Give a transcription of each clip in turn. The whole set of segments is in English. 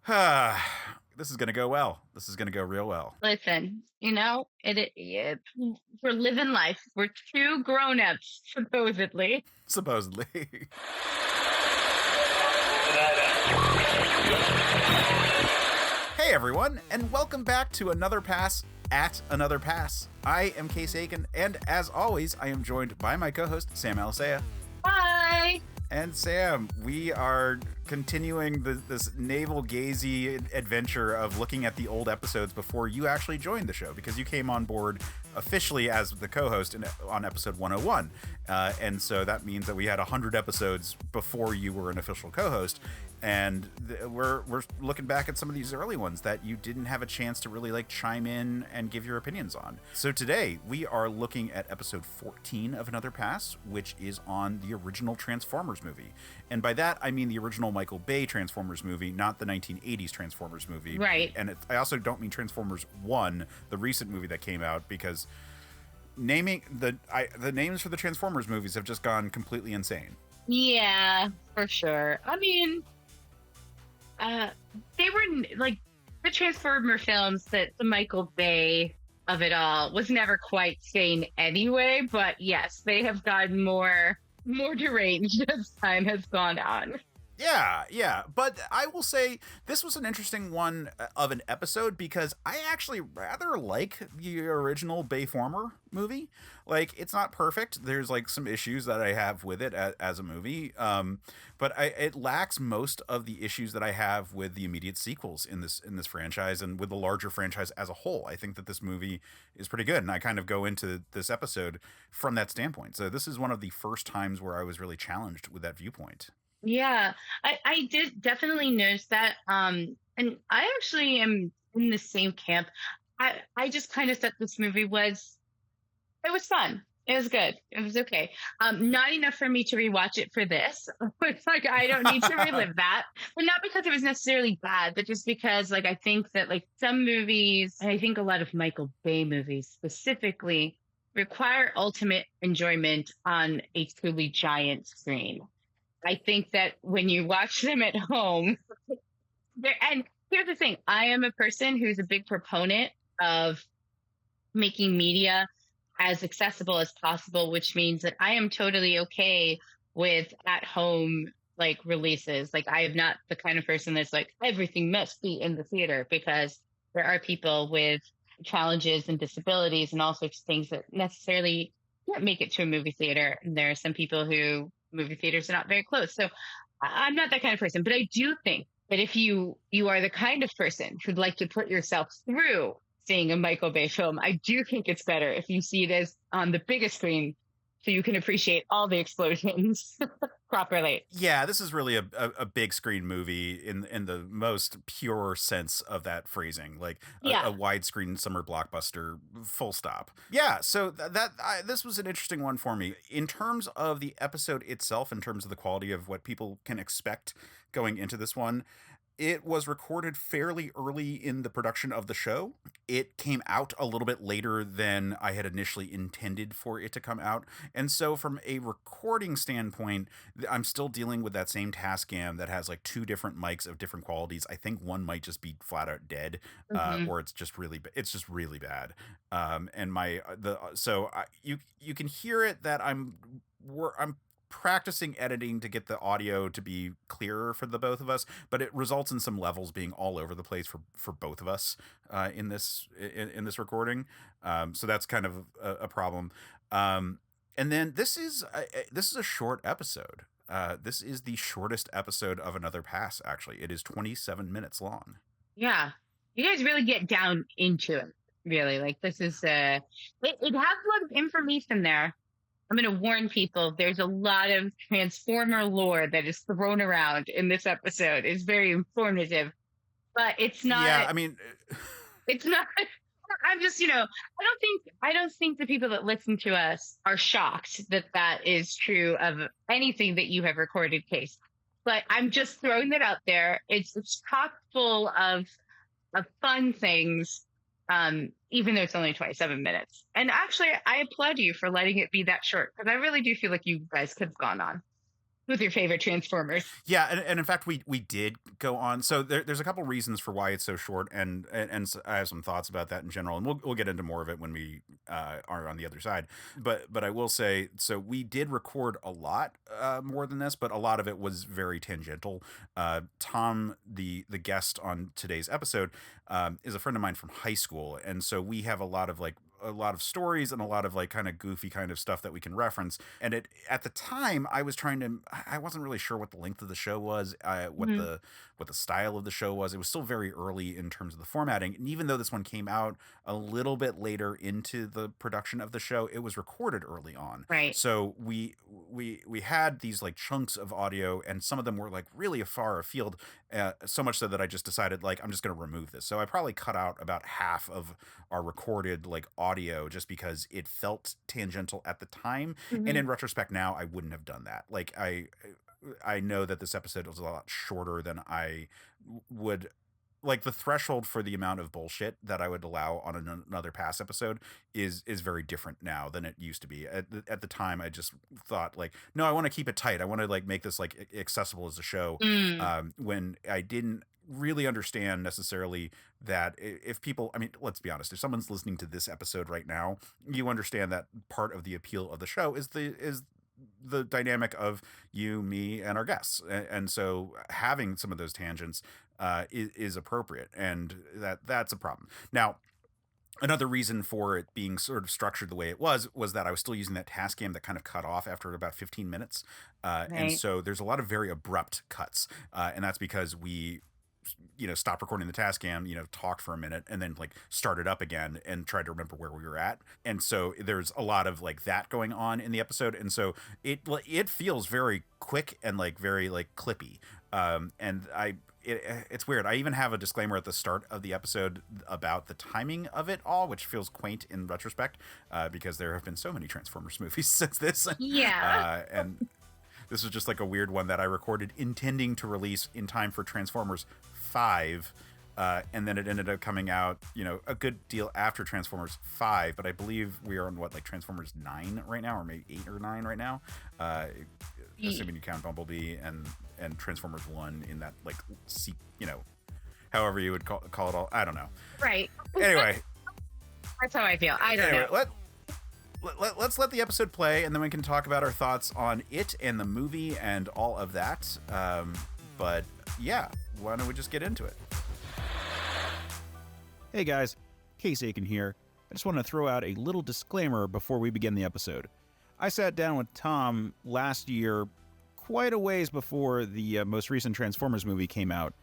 This is going to go well. This is going to go real well. Listen, we're living life. We're two grown-ups, supposedly. Supposedly. Hey everyone, and welcome back to another pass at Another Pass. I am Case Aiken, and as always, I am joined by my co-host, Sam Alicea. Bye! And Sam, we are continuing this navel-gazy adventure of looking at the old episodes before you actually joined the show, because you came on board officially as the co-host on episode 101. And so that means that we had 100 episodes before you were an official co-host. And we're looking back at some of these early ones that you didn't have a chance to really chime in and give your opinions on. So today we are looking at episode 14 of Another Pass, which is on the original Transformers movie. And by that, I mean the original Michael Bay Transformers movie, not the 1980s Transformers movie. Right. And I also don't mean Transformers 1, the recent movie that came out, because naming the names for the Transformers movies have just gone completely insane. Yeah, for sure. I mean, they were the Transformer films, that the Michael Bay of it all was never quite sane anyway, but yes, they have gotten more deranged as time has gone on. Yeah. But I will say this was an interesting one of an episode, because I actually rather like the original Bayformer movie. It's not perfect. There's some issues that I have with it as a movie. But it lacks most of the issues that I have with the immediate sequels in this franchise and with the larger franchise as a whole. I think that this movie is pretty good, and I kind of go into this episode from that standpoint. So this is one of the first times where I was really challenged with that viewpoint. Yeah, I did definitely notice that. And I actually am in the same camp. I just kind of thought this movie it was fun. It was good. It was okay. Not enough for me to rewatch it for this. It's I don't need to relive that, but not because it was necessarily bad, but just because I think that some movies, and I think a lot of Michael Bay movies specifically, require ultimate enjoyment on a truly giant screen. I think that when you watch them at home, and here's the thing, I am a person who's a big proponent of making media as accessible as possible, which means that I am totally okay with at home releases. I am not the kind of person that's everything must be in the theater, because there are people with challenges and disabilities and all sorts of things that necessarily can't make it to a movie theater. And there are some people who movie theaters are not very close. So I'm not that kind of person, but I do think that if you are the kind of person who'd like to put yourself through seeing a Michael Bay film, I do think it's better if you see it as on the biggest screen, so you can appreciate all the explosions properly. Yeah, this is really a big screen movie in the most pure sense of that phrasing, Yeah. a widescreen summer blockbuster, full stop. Yeah, so this was an interesting one for me in terms of the episode itself, in terms of the quality of what people can expect going into this one. It was recorded fairly early in the production of the show. It came out a little bit later than I had initially intended for it to come out. And so from a recording standpoint, I'm still dealing with that same Tascam that has two different mics of different qualities. I think one might just be flat out dead, Hmm. or it's just really bad. You can hear it that I'm practicing editing to get the audio to be clearer for the both of us, but it results in some levels being all over the place for both of us in this recording. So that's kind of a problem. And then this is a short episode. This is the shortest episode of Another Pass. Actually, it is 27 minutes long. Yeah. You guys really get down into it. Really. This is, it has a lot of information there. I'm going to warn people, there's a lot of Transformer lore that is thrown around in this episode. It's very informative, but it's not. Yeah, I mean, it's not. I'm just, I don't think the people that listen to us are shocked that that is true of anything that you have recorded, Case. But I'm just throwing that out there. It's chock full of fun things, even though it's only 27 minutes. And actually, I applaud you for letting it be that short, because I really do feel like you guys could have gone on. with your favorite Transformers. Yeah, and in fact, we did go on. So there's a couple reasons for why it's so short, and I have some thoughts about that in general, and we'll get into more of it when we are on the other side. But I will say, so we did record a lot more than this, but a lot of it was very tangential. Tom, the guest on today's episode, is a friend of mine from high school, and so we have a lot of stories and a lot of like kind of goofy kind of stuff that we can reference. And at the time I wasn't really sure what the length of the show was, Mhm. what the style of the show was. It was still very early in terms of the formatting. And even though this one came out a little bit later into the production of the show, it was recorded early on. Right. So we had these like chunks of audio, and some of them were like really far afield, so much so that I just decided like I'm just going to remove this. So I probably cut out about half of our recorded like audio just because it felt tangential at the time, and Mhm. in retrospect now I wouldn't have done that. Like I know that this episode was a lot shorter than I would like. The threshold for the amount of bullshit that I would allow on another past episode is very different now than it used to be. At the time I just thought like, no, I want to keep it tight. I want to like make this like accessible as a show, Mm. when I didn't really understand necessarily that if people, I mean, let's be honest, if someone's listening to this episode right now, you understand that part of the appeal of the show is the dynamic of you, me, and our guests. And so having some of those tangents is appropriate, and that's a problem. Now, another reason for it being sort of structured the way it was that I was still using that task cam that kind of cut off after about 15 minutes. And Right. so there's a lot of very abrupt cuts. And that's because we stopped recording the task cam, talked for a minute, and then like started up again and tried to remember where we were at. And so there's a lot of like that going on in the episode, and so it feels very quick and like very like clippy. And it's weird. I even have a disclaimer at the start of the episode about the timing of it all, which feels quaint in retrospect, because there have been so many Transformers movies since this. Yeah. And this was just like a weird one that I recorded intending to release in time for Transformers 5. And then it ended up coming out, a good deal after Transformers 5. But I believe we are on like Transformers 9 right now, or maybe 8 or 9 right now. Assuming you count Bumblebee and Transformers 1 in that like, however you would call it all. I don't know. Right. Anyway. That's how I feel. I don't know. Let's let the episode play, and then we can talk about our thoughts on it and the movie and all of that. But yeah, why don't we just get into it? Hey guys, Case Aiken here. I just want to throw out a little disclaimer before we begin the episode. I sat down with Tom last year, quite a ways before the most recent Transformers movie came out,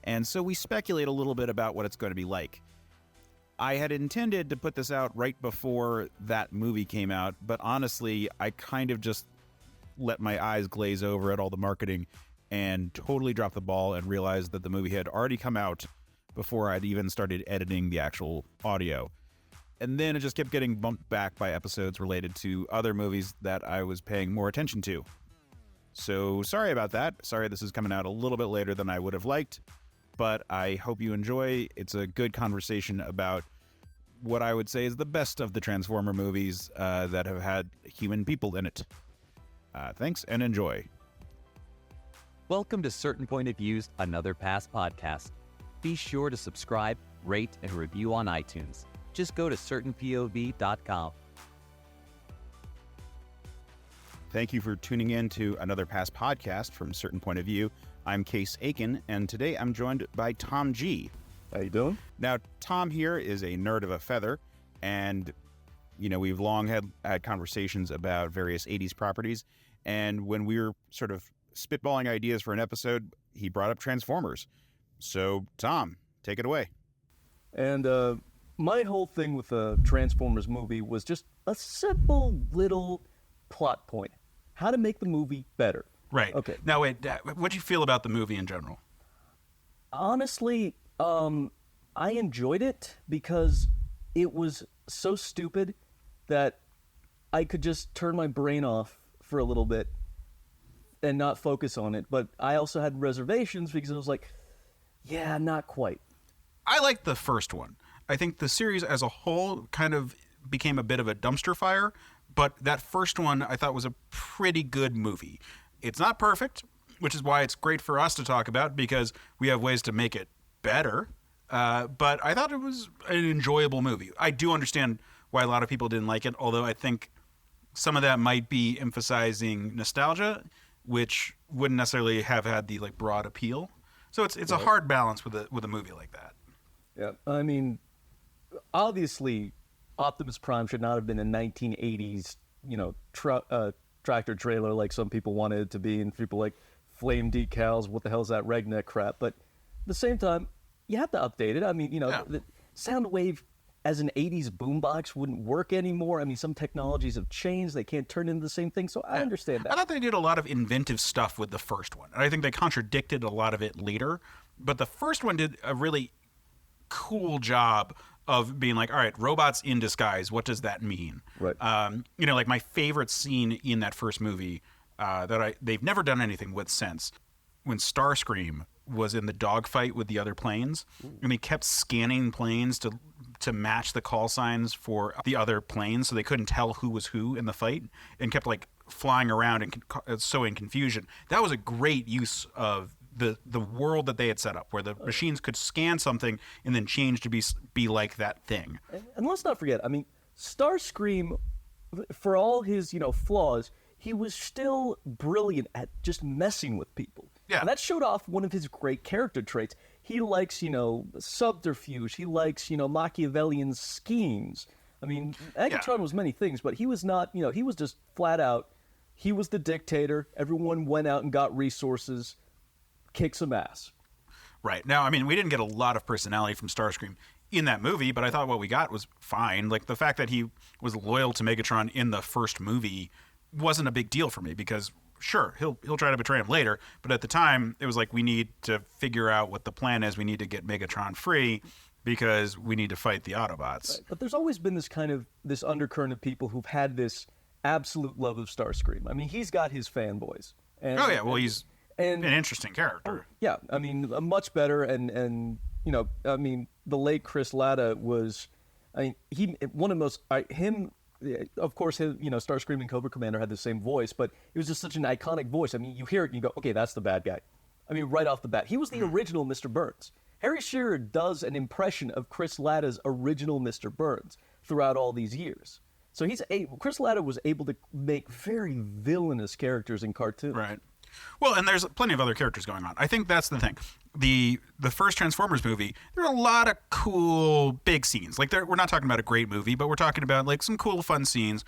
and so we speculate a little bit about what it's going to be like. I had intended to put this out right before that movie came out, but honestly, I kind of just let my eyes glaze over at all the marketing and totally dropped the ball and realized that the movie had already come out before I'd even started editing the actual audio. And then it just kept getting bumped back by episodes related to other movies that I was paying more attention to. So sorry about that. Sorry this is coming out a little bit later than I would have liked, but I hope you enjoy. It's a good conversation about what I would say is the best of the Transformer movies that have had human people in it. Thanks and enjoy. Welcome to Certain Point of View's Another Pass podcast. Be sure to subscribe, rate, and review on iTunes. Just go to certainpov.com. Thank you for tuning in to Another Pass podcast from Certain Point of View. I'm Case Aiken, and today I'm joined by Tom G. How you doing? Now, Tom here is a nerd of a feather, and, we've long had conversations about various 80s properties, and when we were sort of spitballing ideas for an episode, he brought up Transformers. So, Tom, take it away. And my whole thing with the Transformers movie was just a simple little plot point. How to make the movie better. Right. Okay. Now, wait, what do you feel about the movie in general? Honestly, I enjoyed it because it was so stupid that I could just turn my brain off for a little bit and not focus on it. But I also had reservations because I was like, yeah, not quite. I liked the first one. I think the series as a whole kind of became a bit of a dumpster fire, but that first one I thought was a pretty good movie. It's not perfect, which is why it's great for us to talk about, because we have ways to make it better. But I thought it was an enjoyable movie. I do understand why a lot of people didn't like it, although I think some of that might be emphasizing nostalgia, which wouldn't necessarily have had the like broad appeal. So it's a hard balance with a movie like that. Yeah, I mean, obviously, Optimus Prime should not have been a 1980s, tractor trailer like some people wanted it to be, and people like flame decals. What the hell is that redneck crap? But at the same time, you have to update it. I mean, the Soundwave as an 80s boombox wouldn't work anymore. I mean, some technologies have changed. They can't turn into the same thing. So I understand that. I thought they did a lot of inventive stuff with the first one. And I think they contradicted a lot of it later. But the first one did a really cool job of being like, all right, robots in disguise. What does that mean? Right. Like my favorite scene in that first movie they've never done anything with since, when Starscream was in the dogfight with the other planes, and he kept scanning planes to match the call signs for the other planes, so they couldn't tell who was who in the fight, and kept like flying around and sowing confusion. That was a great use of the world that they had set up, where the machines could scan something and then change to be like that thing. And let's not forget, I mean, Starscream, for all his flaws, he was still brilliant at just messing with people. Yeah. And that showed off one of his great character traits. He likes, subterfuge. He likes, Machiavellian schemes. I mean, Aiken was many things, but he was not, he was just flat out, he was the dictator. Everyone went out and got resources, kick some ass. Right. Now, I mean, we didn't get a lot of personality from Starscream in that movie, but I thought what we got was fine. Like, the fact that he was loyal to Megatron in the first movie wasn't a big deal for me, because sure, he'll try to betray him later, but at the time it was like, we need to figure out what the plan is. We need to get Megatron free because we need to fight the Autobots. Right. But there's always been this undercurrent of people who've had this absolute love of Starscream. I mean, he's got his fanboys. And, he's an interesting character. Yeah, I mean, much better, and the late Chris Latta was, one of the most, of course, Starscream and Cobra Commander had the same voice, but it was just such an iconic voice. I mean, you hear it and you go, okay, that's the bad guy. I mean, right off the bat. He was the original Mr. Burns. Harry Shearer does an impression of Chris Latta's original Mr. Burns throughout all these years. So Chris Latta was able to make very villainous characters in cartoons. Right. Well, and there's plenty of other characters going on. I think that's the thing. The first Transformers movie, there are a lot of cool big scenes. Like, we're not talking about a great movie, but we're talking about like some cool, fun scenes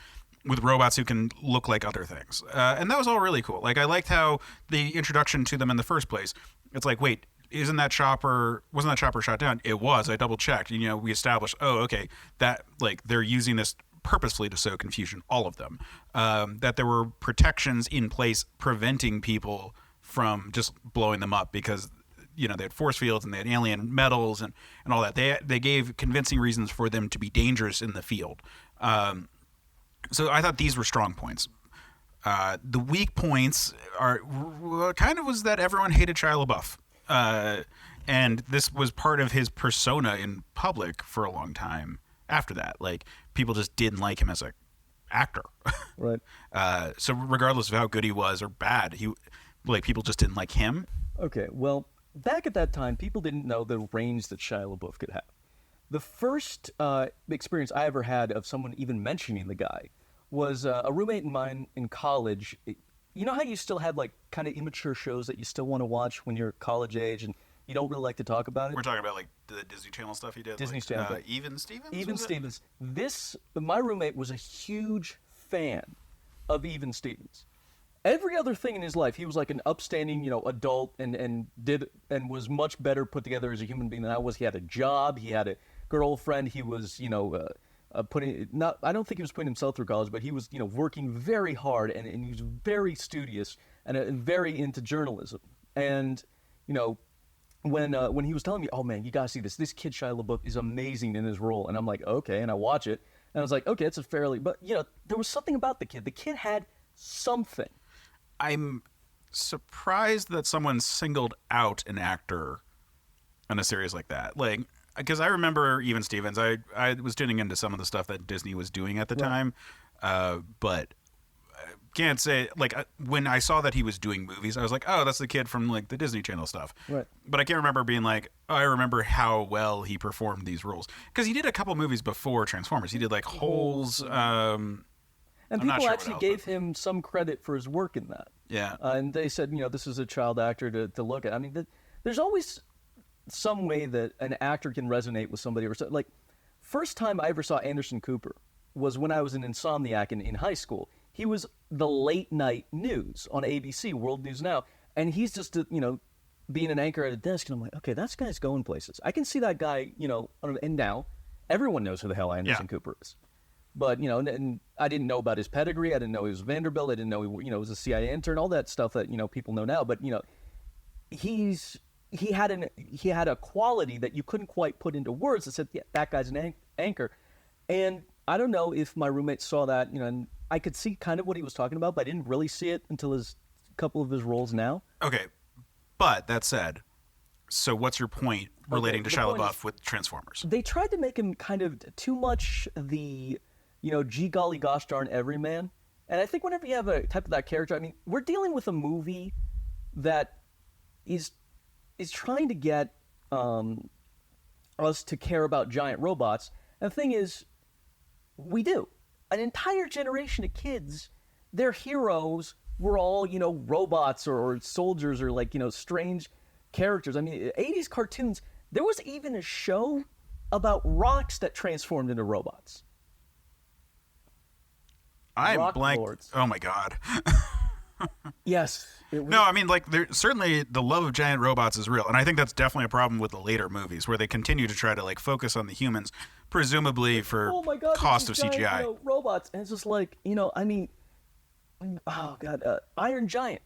with robots who can look like other things. And that was all really cool. Like, I liked how the introduction to them in the first place, it's like, wait, wasn't that chopper shot down? It was. I double checked. We established, that like they're using this purposefully to sow confusion, all of them, that there were protections in place preventing people from just blowing them up, because they had force fields and they had alien metals and all that. They gave convincing reasons for them to be dangerous in the field. So I thought these were strong points. The weak points was that everyone hated Shia LaBeouf, and this was part of his persona in public for a long time. After that, like, people just didn't like him as an actor. Right. So regardless of how good he was or bad, people just didn't like him. Okay, well, back at that time, people didn't know the range that Shia LaBeouf could have. The first experience I ever had of someone even mentioning the guy was a roommate of mine in college. You know how you still have, like, kind of immature shows that you still want to watch when you're college age and you don't really like to talk about it? We're talking about, like, the Disney Channel stuff he did? Disney Channel. Even Stevens? Even Stevens. My roommate was a huge fan of Even Stevens. Every other thing in his life, he was like an upstanding, adult and was much better put together as a human being than I was. He had a job. He had a girlfriend. He was, I don't think he was putting himself through college, but he was, working very hard and he was very studious and very into journalism. And, when he was telling me, oh man, you gotta see this kid Shia LaBeouf is amazing in his role, and I'm like, okay, and I watch it, and I was like, okay, it's but there was something about the kid. The kid had something. I'm surprised that someone singled out an actor in a series like that. Like, because I remember Even Stevens. I was tuning into some of the stuff that Disney was doing at the time, but can't say like when I saw that he was doing movies, I was like, oh, that's the kid from like the Disney Channel stuff. Right. But I can't remember being like, oh, I remember how well he performed these roles because he did a couple movies before Transformers. He did like Holes. And people actually gave him some credit for his work in that. Yeah. And they said, this is a child actor to look at. I mean, there's always some way that an actor can resonate with somebody. Or like, first time I ever saw Anderson Cooper was when I was an Insomniac in high school. He was the late night news on ABC, World News Now, and he's just being an anchor at a desk, and I'm like, okay, that guy's going places. I can see that guy, and now everyone knows who the hell Anderson Cooper is. But and I didn't know about his pedigree. I didn't know he was Vanderbilt. I didn't know he was a CIA intern. All that stuff that people know now. But he had a quality that you couldn't quite put into words that said, yeah, that guy's an anchor. And I don't know if my roommate saw that, and I could see kind of what he was talking about, but I didn't really see it until a couple of his roles now. Okay, but that said, so what's your point relating to Shia LaBeouf with Transformers? They tried to make him kind of too much the, gee golly gosh darn everyman. And I think whenever you have a type of that character, I mean, we're dealing with a movie that is trying to get us to care about giant robots. And the thing is, we do. An entire generation of kids, their heroes were all, robots or soldiers or like, strange characters. I mean, 80s cartoons, there was even a show about rocks that transformed into robots. I'm blank. Oh my God. Yes. No, I mean, like, certainly the love of giant robots is real, and I think that's definitely a problem with the later movies, where they continue to try to like focus on the humans, presumably for cost of CGI. Giant, robots, and it's just like I mean, oh God, Iron Giant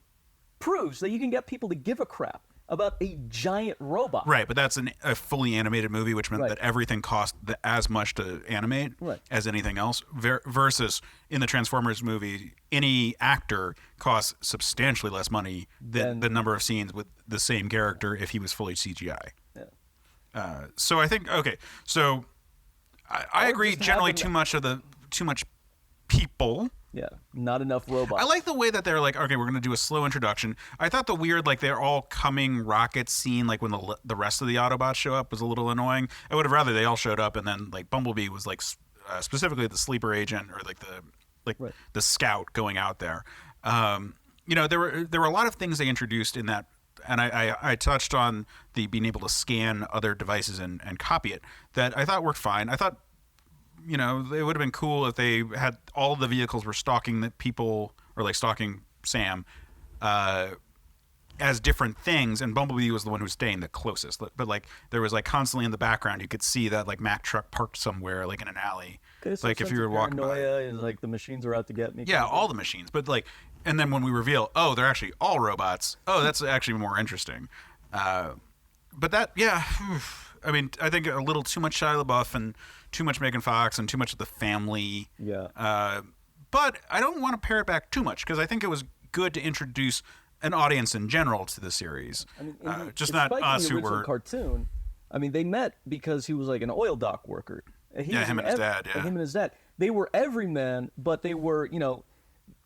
proves that you can get people to give a crap about a giant robot. Right, but that's a fully animated movie, which meant that everything cost as much to animate as anything else. Versus in the Transformers movie, any actor costs substantially less money than the number of scenes with the same character if he was fully CGI. Yeah. So I think so I agree. Generally, too much people. Yeah, not enough robots. I like the way that they're like, okay, we're going to do a slow introduction. I thought the weird, like, they're all coming rocket scene, like when the rest of the Autobots show up, was a little annoying. I would have rather they all showed up and then, like, Bumblebee was, like, specifically the sleeper agent or, like, the scout going out there. There were a lot of things they introduced in that, and I touched on the being able to scan other devices and copy it, that I thought worked fine. I thought, it would have been cool if they had all the vehicles were stalking the people or like stalking Sam as different things, and Bumblebee was the one who was staying the closest. But like there was like constantly in the background, you could see that like Mack truck parked somewhere like in an alley. Like if you were walking by, and like the machines are out to get me. Yeah, all the machines. But like, and then when we reveal, oh, they're actually all robots. Oh, that's actually more interesting. But that, yeah. I mean, I think a little too much Shia LaBeouf and too much Megan Fox and too much of the family. Yeah. But I don't want to pare it back too much because I think it was good to introduce an audience in general to the series. I mean, just not us who were cartoon. I mean, they met because he was like an oil dock worker. Him and his dad. Yeah, him and his dad. They were everyman, but they were,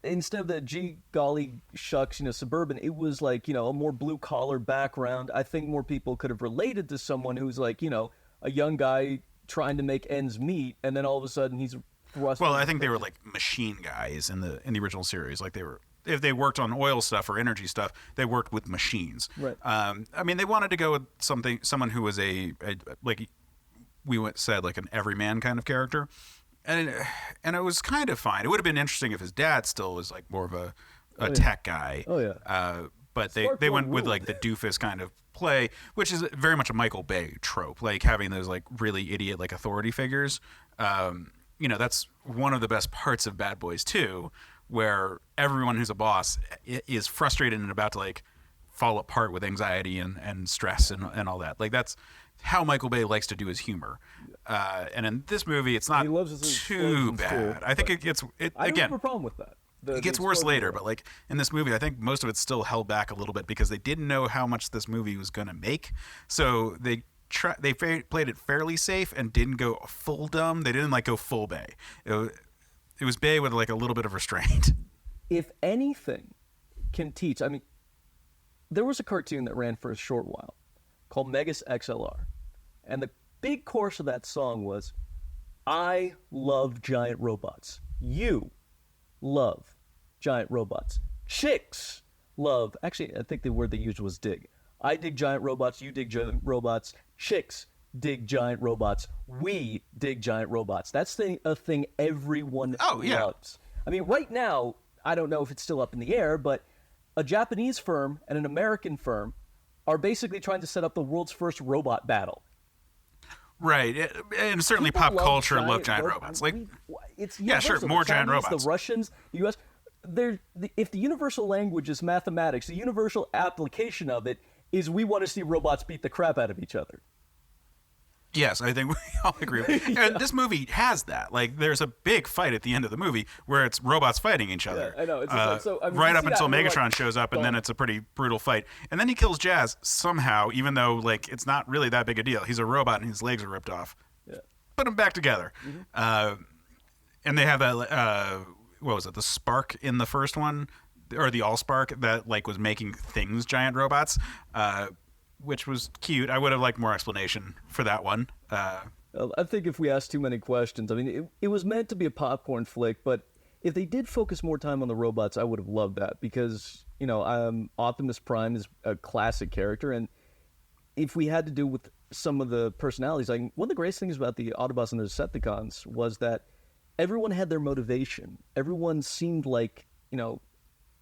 instead of the gee golly shucks, suburban, it was like, a more blue collar background. I think more people could have related to someone who's like, a young guy trying to make ends meet, and then all of a sudden he's thrust. Well, I think they were like machine guys in the original series. Like they were, if they worked on oil stuff or energy stuff, they worked with machines. Right. I mean, they wanted to go with someone who was a like we said, like an everyman kind of character. And it was kind of fine. It would have been interesting if his dad still was like more of a tech guy. Oh yeah. But they went with like the doofus kind of play, which is very much a Michael Bay trope, like having those like really idiot like authority figures. That's one of the best parts of Bad Boys 2, where everyone who's a boss is frustrated and about to like fall apart with anxiety and stress and all that. Like that's how Michael Bay likes to do his humor. And in this movie, it's not too bad. I think I don't have a problem with that. It gets worse later, but like in this movie, I think most of it's still held back a little bit because they didn't know how much this movie was going to make. So they played it fairly safe and didn't go full dumb. They didn't like go full Bay. It was Bay with like a little bit of restraint. if anything can teach, I mean, there was a cartoon that ran for a short while called Megas XLR. And the big chorus of that song was, I love giant robots. You love giant robots. Chicks love, actually, I think the word they used was dig. I dig giant robots, you dig giant robots. Chicks dig giant robots. We dig giant robots. That's a thing everyone loves. I mean, right now, I don't know if it's still up in the air, but a Japanese firm and an American firm are basically trying to set up the world's first robot battle. Right, and certainly pop culture love giant robots. Like, it's yeah, sure, more giant robots. The Russians, the U.S. If the universal language is mathematics, the universal application of it is we want to see robots beat the crap out of each other. Yes, I think we all agree. And this movie has that. Like, there's a big fight at the end of the movie where it's robots fighting each other. Yeah, I know. It's right up until Megatron shows up, and then it's a pretty brutal fight. And then he kills Jazz somehow, even though, like, it's not really that big a deal. He's a robot, and his legs are ripped off. Yeah. Put them back together. Mm-hmm. And they have that, what was it, the spark in the first one? Or the Allspark that, like, was making things giant robots. Which was cute. I would have liked more explanation for that one. I think if we asked too many questions, I mean, it was meant to be a popcorn flick, but if they did focus more time on the robots, I would have loved that because, you know, Optimus Prime is a classic character, and if we had to do with some of the personalities, like one of the greatest things about the Autobots and the Decepticons was that everyone had their motivation. Everyone seemed like, you know,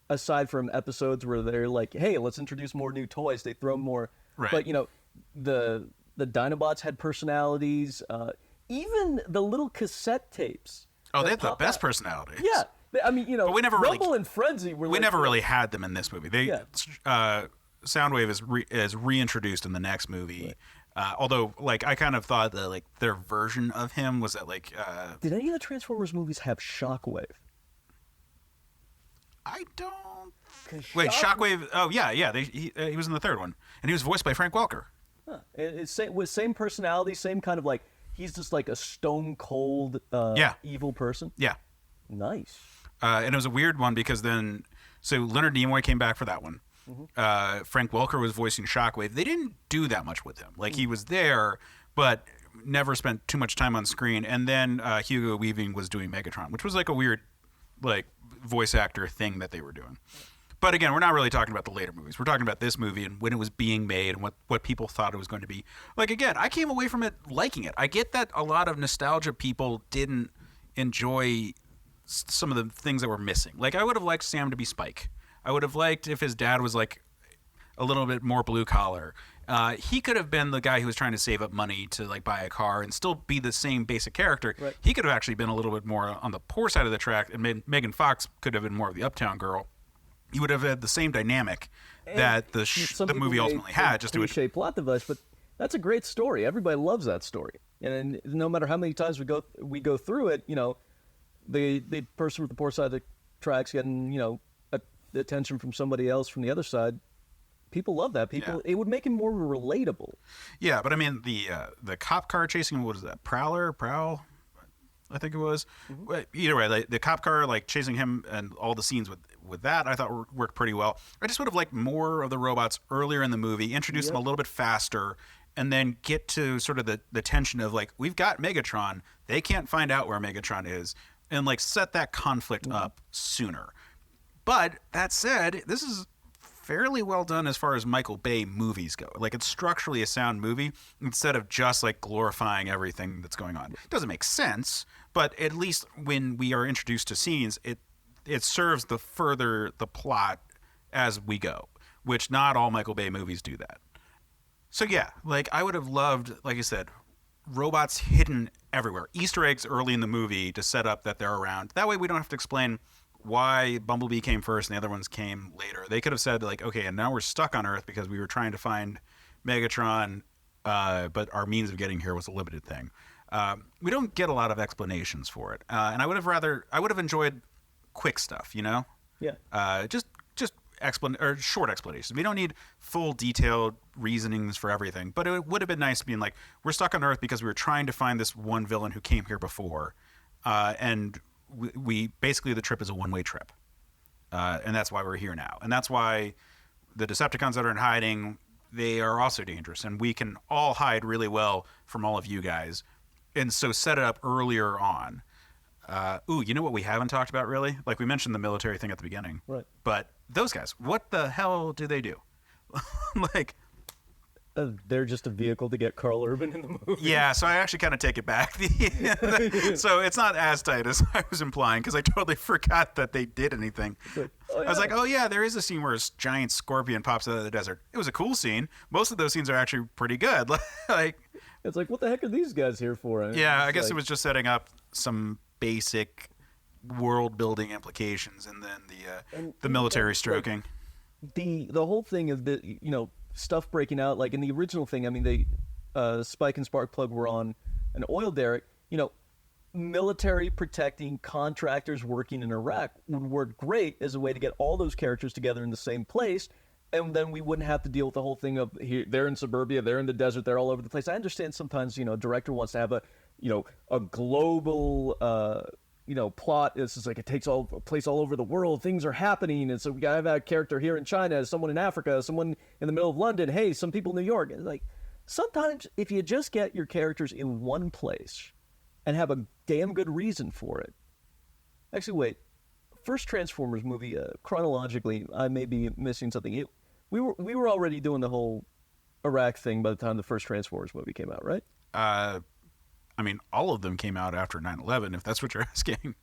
aside from episodes where they're like, hey, let's introduce more new toys, they throw more. Right. But, you know, the Dinobots had personalities. Even the little cassette tapes. Oh, they had the best personality. Yeah. I mean, you know, but we never Rumble and Frenzy were never really had them in this movie. Soundwave is reintroduced in the next movie. Right. Although, like, I kind of thought that, like, their version of him was that, like... Did any of the Transformers movies have Shockwave? I don't... Wait, Shockwave... Oh, yeah. He was in the third one. And he was voiced by Frank Welker. Huh. It's with same personality, same kind of, like... He's just like a stone-cold evil person? Yeah. Nice. And it was a weird one because then... So Leonard Nimoy came back for that one. Mm-hmm. Frank Welker was voicing Shockwave. They didn't do that much with him. Like, he was there, but never spent too much time on screen. And then Hugo Weaving was doing Megatron, which was like a weird, like, voice actor thing that they were doing. But again, we're not really talking about the later movies. We're talking about this movie and when it was being made and what people thought it was going to be. Like, again, I came away from it liking it. I get that a lot of nostalgia people didn't enjoy some of the things that were missing. Like, I would have liked Sam to be Spike. I would have liked if his dad was, like, a little bit more blue collar. He could have been the guy who was trying to save up money to, like, buy a car and still be the same basic character. Right. He could have actually been a little bit more on the poor side of the track, and Megan Fox could have been more of the uptown girl. You would have had the same dynamic that the movie ultimately had. Just cliche plot device, but that's a great story. Everybody loves that story, and no matter how many times we go through it, you know, the person with the poor side of the tracks getting, you know, the attention from somebody else from the other side. People love that. It would make him more relatable. Yeah, but I mean the cop car chasing, what is that? Prowl, I think it was. Mm-hmm. Either way, like, the cop car, like, chasing him and all the scenes with that, I thought worked pretty well. I just would have liked more of the robots earlier in the movie, introduce them a little bit faster, and then get to sort of the tension of, like, we've got Megatron, they can't find out where Megatron is, and, like, set that conflict up sooner. But that said, this is fairly well done as far as Michael Bay movies go. Like, it's structurally a sound movie instead of just, like, glorifying everything that's going on. It doesn't make sense, but at least when we are introduced to scenes, it serves the plot as we go, which not all Michael Bay movies do that. So yeah, like, I would have loved, like I said, robots hidden everywhere. Easter eggs early in the movie to set up that they're around. That way we don't have to explain why Bumblebee came first and the other ones came later. They could have said, like, okay, and now we're stuck on Earth because we were trying to find Megatron, but our means of getting here was a limited thing. We don't get a lot of explanations for it. And I would have enjoyed quick stuff, you know? Yeah. Just short explanations. We don't need full detailed reasonings for everything, but it would have been nice being like, we're stuck on Earth because we were trying to find this one villain who came here before, and we basically, the trip is a one-way trip. and that's why we're here now. And that's why the Decepticons that are in hiding, they are also dangerous, and we can all hide really well from all of you guys. And so set it up earlier on. You know what we haven't talked about really? Like we mentioned the military thing at the beginning. Right. But those guys, what the hell do they do? Like, they're just a vehicle to get Carl Urban in the movie. yeah, so I actually kind of take it back. So it's not as tight as I was implying, because I totally forgot that they did anything. I was like, oh yeah, there is a scene where a giant scorpion pops out of the desert. It was a cool scene. Most of those scenes are actually pretty good. Like, it's like, what the heck are these guys here for? And yeah, I guess it was just setting up some basic world building implications, and then the military stroking. The whole thing of the stuff breaking out, like in the original thing, I mean, Spike and Sparkplug were on an oil derrick. Military protecting contractors working in Iraq would work great as a way to get all those characters together in the same place, and then we wouldn't have to deal with the whole thing of here they're in suburbia, they're in the desert, they're all over the place. I understand sometimes a director wants to have a global plot. It's just like it takes place all over the world. Things are happening, and so we gotta have a character here in China, someone in Africa, someone in the middle of London. Hey, some people in New York. It's like sometimes if you just get your characters in one place and have a damn good reason for it. Actually, wait. First Transformers movie, chronologically, I may be missing something. We were already doing the whole Iraq thing by the time the first Transformers movie came out, right? I mean, all of them came out after 9/11, if that's what you're asking.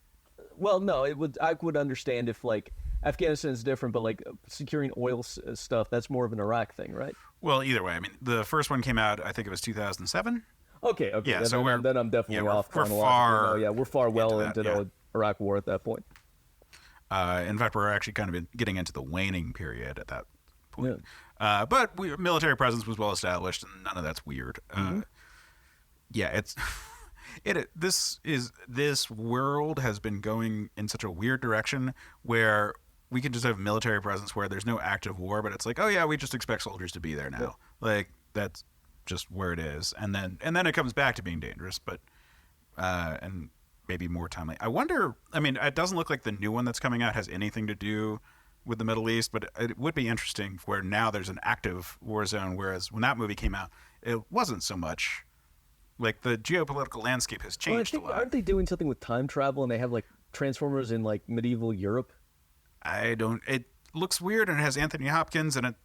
Well, no, I would understand if, like, Afghanistan is different, but, like, securing oil stuff, that's more of an Iraq thing, right? Well, either way, I mean, the first one came out, I think it was 2007. Okay. Yeah, then I'm definitely off. We're far. We're far well into the Iraq War at that point. In fact, we're actually kind of getting into the waning period at that point. Yeah. But military presence was well established, and none of that's weird. Yeah, this world has been going in such a weird direction where we can just have military presence where there's no active war, but it's like, oh yeah, we just expect soldiers to be there now. Yeah. Like, that's just where it is, and then it comes back to being dangerous, but and maybe more timely. I wonder. I mean, it doesn't look like the new one that's coming out has anything to do with the Middle East, but it would be interesting where now there's an active war zone, whereas when that movie came out, it wasn't so much. Like, the geopolitical landscape has changed a lot. Aren't they doing something with time travel, and they have like Transformers in like medieval Europe? It looks weird, and it has Anthony Hopkins, and it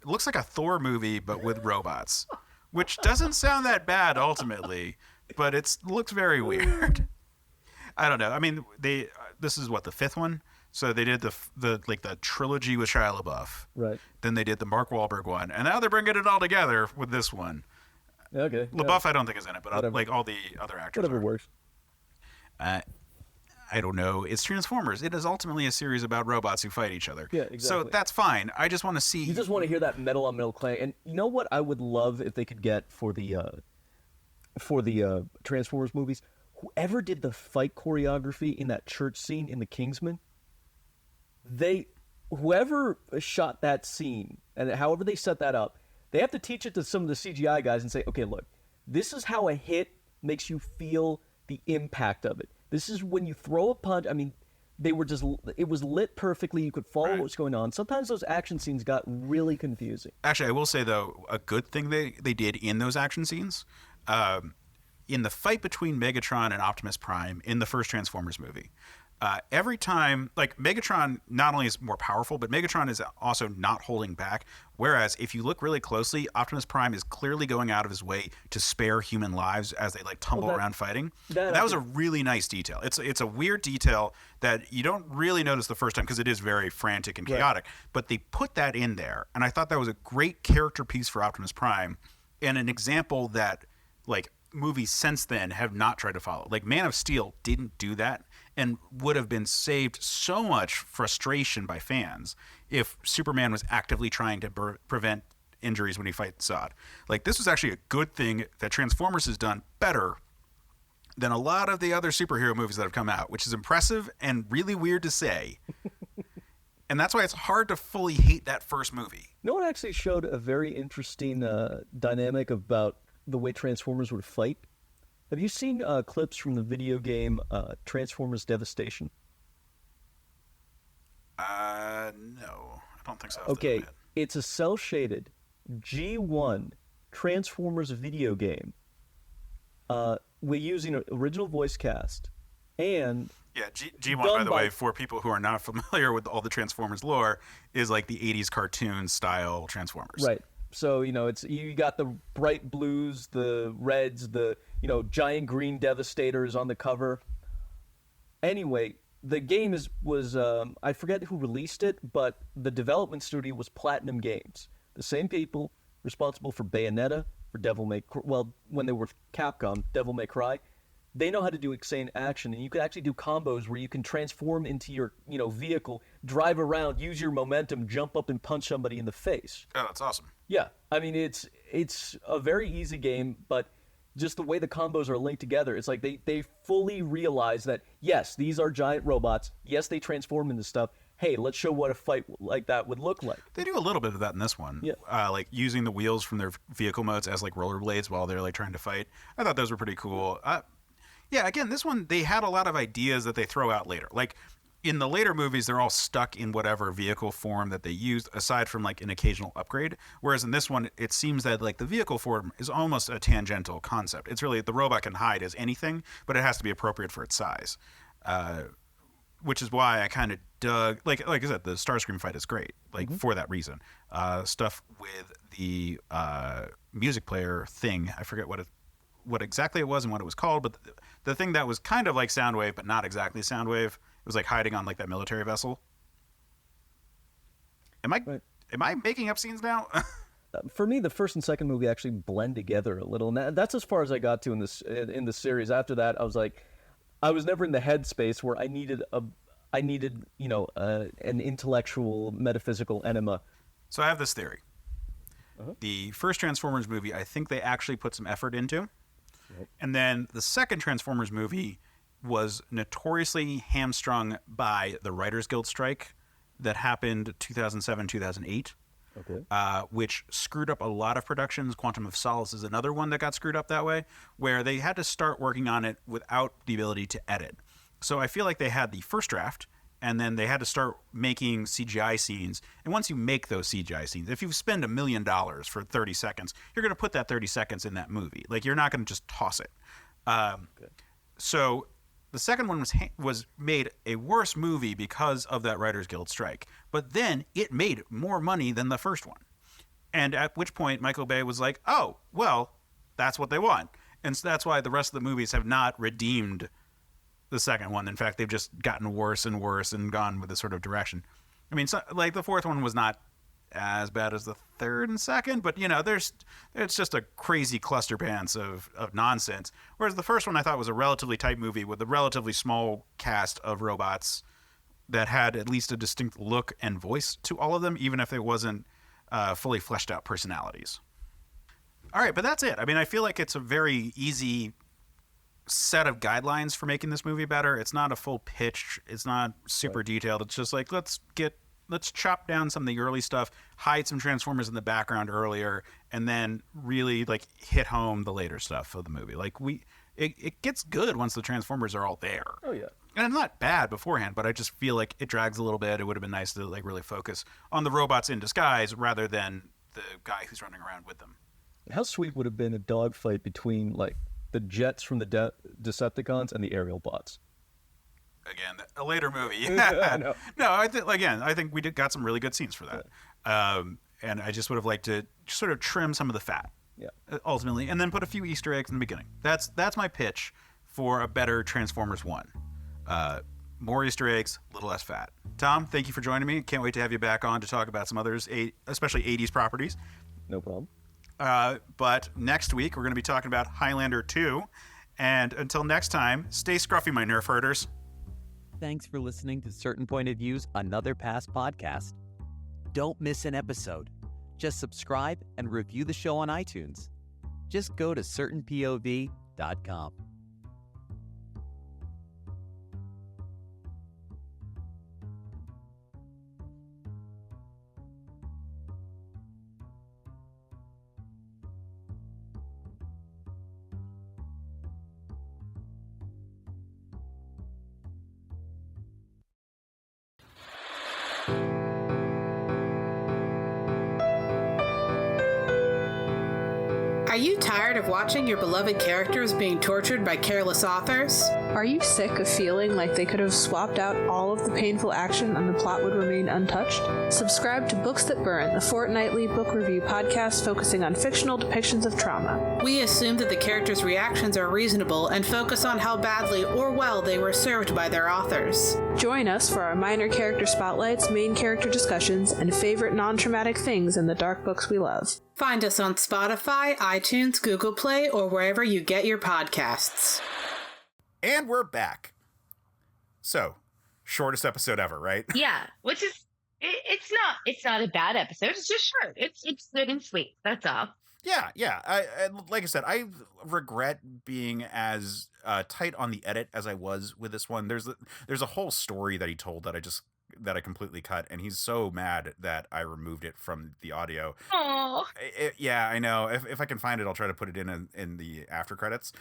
looks like a Thor movie but with robots, which doesn't sound that bad ultimately, but it looks very weird. I don't know. I mean, this is what, the fifth one? So they did the trilogy with Shia LaBeouf. Right. Then they did the Mark Wahlberg one, and now they're bringing it all together with this one. Okay. LaBeouf, I don't think is in it, but like all the other actors. Whatever works. I don't know. It's Transformers. It is ultimately a series about robots who fight each other. Yeah, exactly. So that's fine. I just want to see. You just want to hear that metal on metal clang. And you know what I would love if they could get for the Transformers movies? Whoever did the fight choreography in that church scene in The Kingsman, whoever shot that scene and however they set that up, they have to teach it to some of the CGI guys and say, okay, look, this is how a hit makes you feel the impact of it. This is when you throw a punch. I mean, it was lit perfectly. You could follow what was going on. Sometimes those action scenes got really confusing. Actually, I will say, though, a good thing they did in those action scenes, in the fight between Megatron and Optimus Prime in the first Transformers movie, every time, like, Megatron not only is more powerful, but Megatron is also not holding back. Whereas if you look really closely, Optimus Prime is clearly going out of his way to spare human lives as they like tumble around fighting. That was a really nice detail. It's a weird detail that you don't really notice the first time because it is very frantic and chaotic. Right. But they put that in there, and I thought that was a great character piece for Optimus Prime, and an example that, like, movies since then have not tried to follow. Like, Man of Steel didn't do that, and would have been saved so much frustration by fans if Superman was actively trying to prevent injuries when he fights Zod. Like, this was actually a good thing that Transformers has done better than a lot of the other superhero movies that have come out, which is impressive and really weird to say. And that's why it's hard to fully hate that first movie. No one actually showed a very interesting dynamic about the way Transformers would fight. Have you seen clips from the video game Transformers Devastation? No, I don't think so. Okay, it's a cel-shaded G1 Transformers video game. We're using an original voice cast, and yeah, G1, by the way, for people who are not familiar with all the Transformers lore, is like the 80s cartoon style Transformers. Right. So, it's you got the bright blues, the reds, the giant green Devastators on the cover. Anyway, the game was I forget who released it, but the development studio was Platinum Games. The same people responsible for Bayonetta, for Devil May Cry, well, when they were Capcom, Devil May Cry. They know how to do insane action, and you can actually do combos where you can transform into your, vehicle, drive around, use your momentum, jump up and punch somebody in the face. Oh, that's awesome. Yeah, I mean, it's a very easy game, but just the way the combos are linked together, it's like they fully realize that, yes, these are giant robots. Yes, they transform into stuff. Hey, let's show what a fight like that would look like. They do a little bit of that in this one. Yeah. Like using the wheels from their vehicle modes as like rollerblades while they're like trying to fight. I thought those were pretty cool. Yeah, again, this one, they had a lot of ideas that they throw out later. Like, in the later movies, they're all stuck in whatever vehicle form that they used, aside from, like, an occasional upgrade. Whereas in this one, it seems that, like, the vehicle form is almost a tangential concept. It's really, the robot can hide as anything, but it has to be appropriate for its size. Which is why I kind of dug, like I said, the Starscream fight is great, like, for that reason. Stuff with the music player thing, I forget what exactly it was and what it was called, but the thing that was kind of like Soundwave, but not exactly Soundwave, it was like hiding on like that military vessel. Am I making up scenes now? For me, the first and second movie actually blend together a little, and that's as far as I got to in the series. After that, I was like, I was never in the headspace where I needed an intellectual metaphysical enema. So I have this theory. The first Transformers movie, I think they actually put some effort into. Right. And then the second Transformers movie was notoriously hamstrung by the Writers Guild strike that happened 2007, 2008, which screwed up a lot of productions. Quantum of Solace is another one that got screwed up that way, where they had to start working on it without the ability to edit. So I feel like they had the first draft, and then they had to start making CGI scenes. And once you make those CGI scenes, if you spend $1 million for 30 seconds, you're going to put that 30 seconds in that movie. Like, you're not going to just toss it. So the second one was made a worse movie because of that Writers Guild strike. But then it made more money than the first one. And at which point Michael Bay was like, oh, well, that's what they want. And so that's why the rest of the movies have not redeemed the second one. In fact, they've just gotten worse and worse and gone with this sort of direction. I mean, so, like, the fourth one was not as bad as the third and second, but, it's just a crazy cluster pants of nonsense. Whereas the first one I thought was a relatively tight movie with a relatively small cast of robots that had at least a distinct look and voice to all of them, even if it wasn't fully fleshed out personalities. All right, but that's it. I mean, I feel like it's a very easy set of guidelines for making this movie better. It's not a full pitch. It's not super detailed. It's just like, let's chop down some of the early stuff, hide some Transformers in the background earlier, and then really like hit home the later stuff of the movie. Like it gets good once the Transformers are all there. Oh yeah. And it's not bad beforehand, but I just feel like it drags a little bit. It would have been nice to like really focus on the robots in disguise rather than the guy who's running around with them. How sweet would have been a dogfight between like the jets from the Decepticons and the aerial bots? Again, a later movie. I know. No, I think we got some really good scenes for that. And I just would have liked to sort of trim some of the fat. Yeah. Ultimately, and then put a few Easter eggs in the beginning. That's my pitch for a better Transformers 1. More Easter eggs, a little less fat. Tom, thank you for joining me. Can't wait to have you back on to talk about some others, especially 80s properties. No problem. But next week, we're going to be talking about Highlander 2. And until next time, stay scruffy, my Nerf herders. Thanks for listening to Certain Point of View's Another Past podcast. Don't miss an episode. Just subscribe and review the show on iTunes. Just go to certainpov.com. you tired of watching your beloved characters being tortured by careless authors? Are you sick of feeling like they could have swapped out all of the painful action and the plot would remain untouched? Subscribe to Books That Burn, the fortnightly book review podcast focusing on fictional depictions of trauma. We assume that the characters' reactions are reasonable and focus on how badly or well they were served by their authors. Join us for our minor character spotlights, main character discussions, and favorite non-traumatic things in the dark books we love. Find us on Spotify, iTunes, Google Play, or wherever you get your podcasts. And we're back. So, shortest episode ever, right? Yeah, which is it's not a bad episode. It's just short. It's good and sweet. That's all. Yeah. Like I said, I regret being as tight on the edit as I was with this one. There's a whole story that he told that I completely cut, and he's so mad that I removed it from the audio. Oh. Yeah, I know. If I can find it, I'll try to put it in the after credits.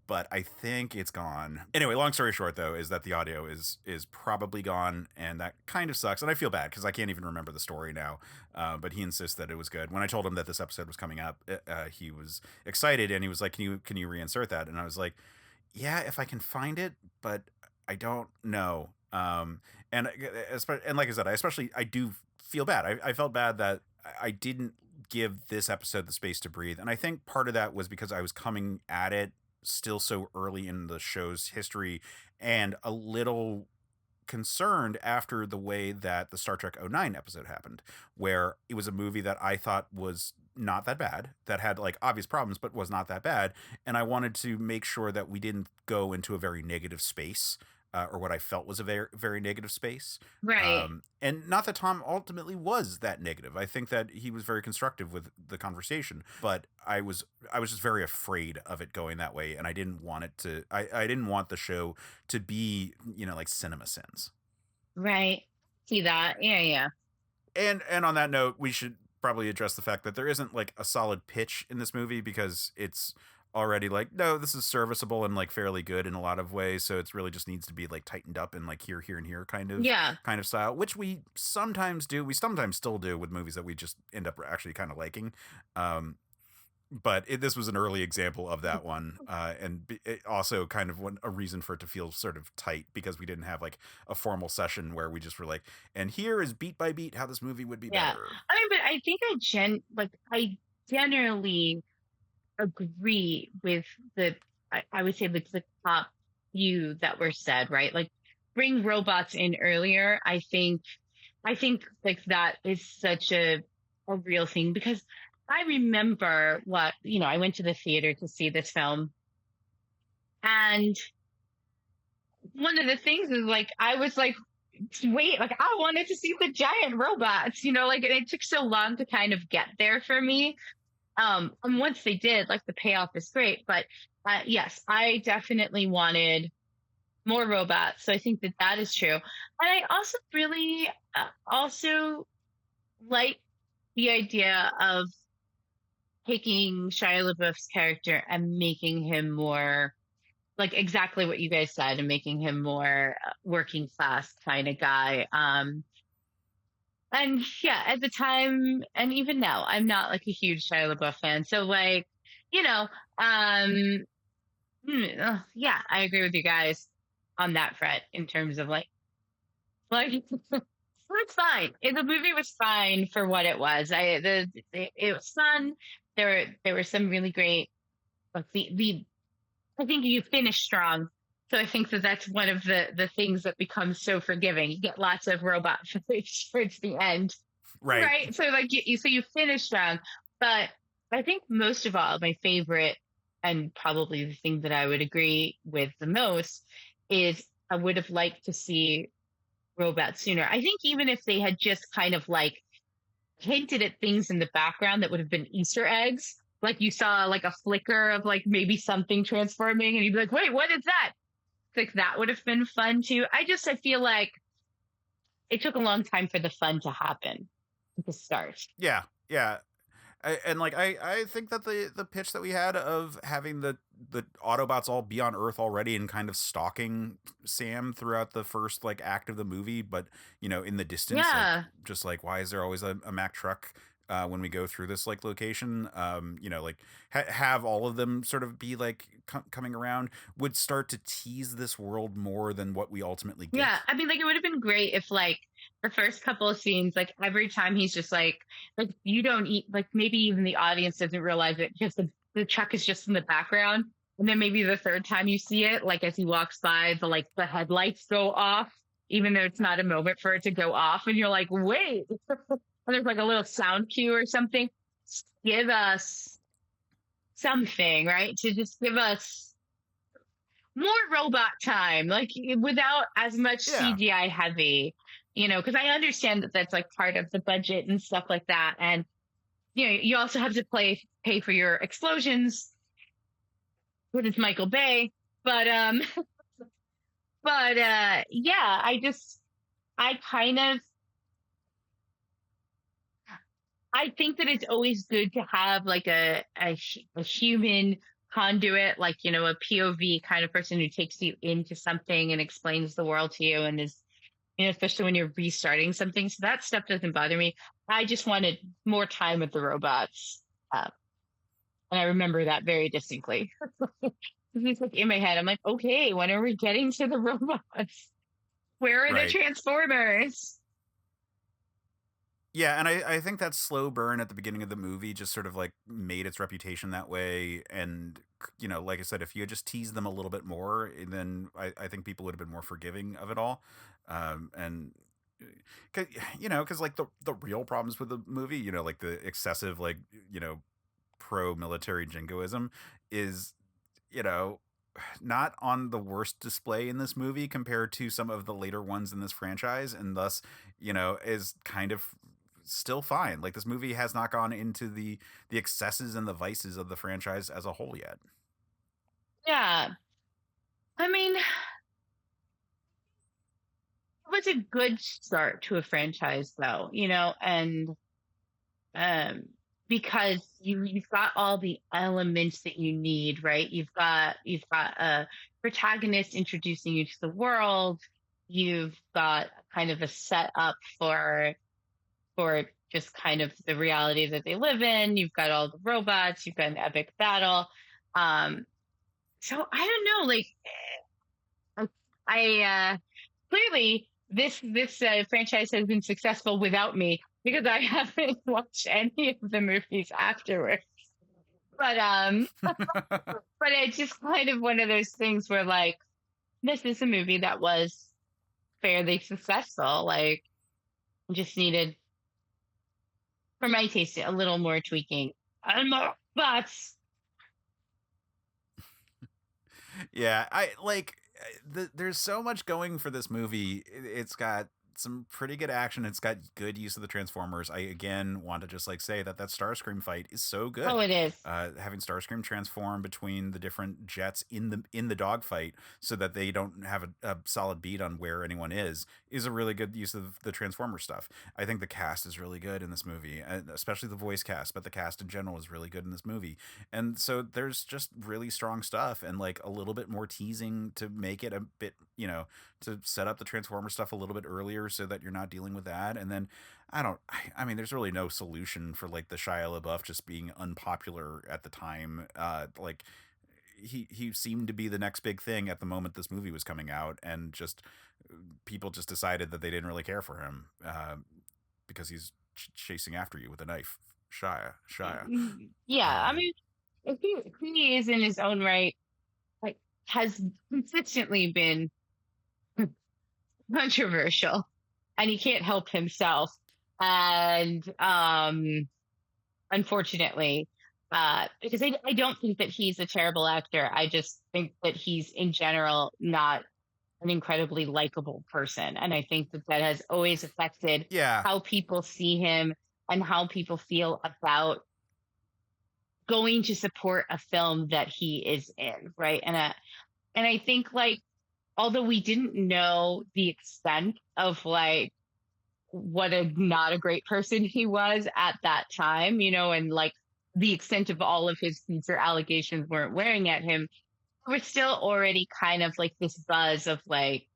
But I think it's gone. Anyway, long story short, though, is that the audio is probably gone, and that kind of sucks. And I feel bad because I can't even remember the story now. But he insists that it was good. When I told him that this episode was coming up, he was excited, and he was like, "Can you reinsert that?" And I was like, "Yeah, if I can find it, but I don't know." And like I said, I do feel bad. I felt bad that I didn't give this episode the space to breathe, and I think part of that was because I was coming at it still so early in the show's history and a little concerned after the way that the Star Trek '09 episode happened, where it was a movie that I thought was not that bad, that had like obvious problems, but was not that bad. And I wanted to make sure that we didn't go into a very negative space. Or what I felt was a very, very negative space. Right. And not that Tom ultimately was that negative. I think that he was very constructive with the conversation, but I was just very afraid of it going that way. And I didn't want it to, I didn't want the show to be, like Cinema Sins. Right. See that. Yeah. And on that note, we should probably address the fact that there isn't like a solid pitch in this movie because it's already like, no, this is serviceable and like fairly good in a lot of ways, so it's really just needs to be like tightened up and like here and here kind of style, which we sometimes still do with movies that we just end up actually kind of liking. But this was an early example of that one, and it also kind of a reason for it to feel sort of tight because we didn't have like a formal session where we just were like, and here is beat by beat how this movie would be better. I mean, but I think I generally agree with I would say the top few that were said, right? Like bring robots in earlier. I think like that is such a real thing because I remember I went to the theater to see this film, and one of the things is like I was like, wait, like I wanted to see the giant robots, and it took so long to kind of get there for me. And once they did, like the payoff is great, but yes, I definitely wanted more robots. So I think that is true. And I also really also like the idea of taking Shia LaBeouf's character and making him more like exactly what you guys said and making him more working class kind of guy. And yeah, at the time, and even now, I'm not like a huge Shia LaBeouf fan. So like, yeah, I agree with you guys on that front in terms of like it's fine. The movie was fine for what it was. It was fun. There were some really great. Like I think you finish strong. So I think that's one of the things that becomes so forgiving. You get lots of robot footage towards the end, right? So like you finish strong, but I think most of all, my favorite and probably the thing that I would agree with the most is I would have liked to see robots sooner. I think even if they had just kind of like hinted at things in the background that would have been Easter eggs, like you saw like a flicker of like maybe something transforming, and you'd be like, wait, what is that? Like that would have been fun too. I feel like it took a long time for the fun to happen to start. Yeah. I think that the pitch that we had of having the Autobots all be on Earth already and kind of stalking Sam throughout the first like act of the movie, but in the distance, like, just like why is there always a Mack truck when we go through this like location, like have all of them sort of be like coming around would start to tease this world more than what we ultimately get. Yeah, I mean, like it would have been great if like the first couple of scenes, like every time he's just like you don't eat, like maybe even the audience doesn't realize it, just the truck is just in the background, and then maybe the third time you see it, like as he walks by, the headlights go off, even though it's not a moment for it to go off, and you're like, wait, and there's like a little sound cue or something. Give us something, right? To just give us more robot time, like without as much CGI heavy, because I understand that that's like part of the budget and stuff like that. And, you also have to pay for your explosions with it's Michael Bay. But, yeah, I think that it's always good to have like a human conduit, like, a POV kind of person who takes you into something and explains the world to you and is, especially when you're restarting something. So that stuff doesn't bother me. I just wanted more time with the robots. And I remember that very distinctly. It's like in my head, I'm like, okay, when are we getting to the robots? Where are the Transformers? Yeah, and I think that slow burn at the beginning of the movie just sort of like made its reputation that way. And, like I said, if you had just teased them a little bit more, then I think people would have been more forgiving of it all. And, because like the real problems with the movie, like the excessive, like, pro-military jingoism is, not on the worst display in this movie compared to some of the later ones in this franchise, and thus, is kind of still fine. Like this movie has not gone into the excesses and the vices of the franchise as a whole yet. Yeah. I mean, it was a good start to a franchise though, and because you've got all the elements that you need, right? You've got a protagonist introducing you to the world. You've got kind of a setup for just kind of the reality that they live in. You've got all the robots. You've got an epic battle. So I don't know, like I clearly this franchise has been successful without me because I haven't watched any of the movies afterwards. But but it's just kind of one of those things where like this is a movie that was fairly successful. Like just needed, for my taste, a little more tweaking and more butts. Yeah, I like there's so much going for this movie. It's got some pretty good action. It's got good use of the Transformers. I again want to just like say that Starscream fight is so good. Oh, it is. Having Starscream transform between the different jets in the dogfight so that they don't have a solid beat on where anyone is a really good use of the Transformer stuff. I think the cast is really good in this movie, and especially the voice cast, but the cast in general is really good in this movie. And so there's just really strong stuff and like a little bit more teasing to make it a bit, to set up the Transformer stuff a little bit earlier so that you're not dealing with that. And then I mean, there's really no solution for like the Shia LaBeouf just being unpopular at the time. Like he seemed to be the next big thing at the moment this movie was coming out, and just people just decided that they didn't really care for him because he's chasing after you with a knife. Shia. Yeah, I mean, if he is in his own right, like has consistently been controversial, and he can't help himself. And unfortunately, because I don't think that he's a terrible actor. I just think that he's in general not an incredibly likable person. And I think that has always affected how people see him and how people feel about going to support a film that he is in, right? And I think like, although we didn't know the extent of like what not a great person he was at that time, and like the extent of all of his future allegations weren't wearing at him, we're still already kind of like this buzz of like,